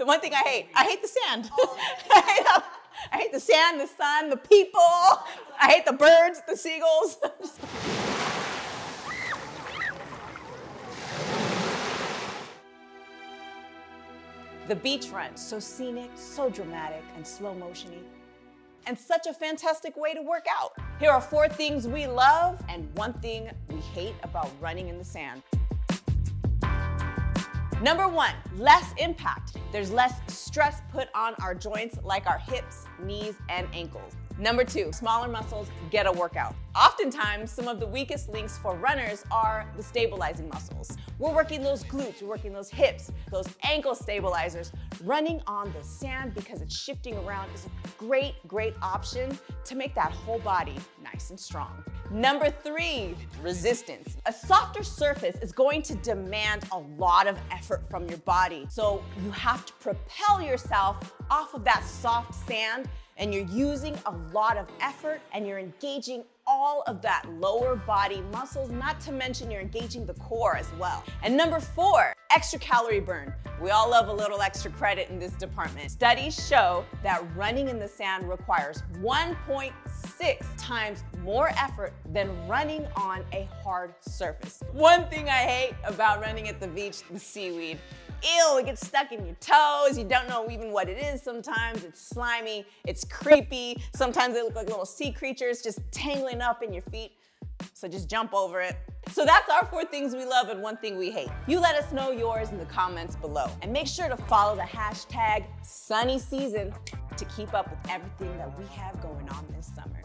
The one thing I hate the sand. I hate the sand, the sun, the people. I hate the birds, the seagulls. The beach run, so scenic, so dramatic, and slow motion-y. And such a fantastic way to work out. Here are 4 things we love and 1 thing we hate about running in the sand. Number 1, less impact. There's less stress put on our joints like our hips, knees, and ankles. Number 2, smaller muscles get a workout. Oftentimes, some of the weakest links for runners are the stabilizing muscles. We're working those glutes, we're working those hips, those ankle stabilizers. Running on the sand because it's shifting around is a great option to make that whole body nice and strong. Number 3, resistance. A softer surface is going to demand a lot of effort from your body. So you have to propel yourself off of that soft sand, and you're using a lot of effort and you're engaging all of that lower body muscles, not to mention you're engaging the core as well. And number 4, extra calorie burn. We all love a little extra credit in this department. Studies show that running in the sand requires 1.6 times more effort than running on a hard surface. One thing I hate about running at the beach, the seaweed. Ew, it gets stuck in your toes. You don't know even what it is sometimes. It's slimy, it's creepy. Sometimes they look like little sea creatures just tangling up in your feet. So just jump over it. So that's our 4 things we love and 1 thing we hate. You let us know yours in the comments below. And make sure to follow the hashtag sunny season to keep up with everything that we have going on this summer.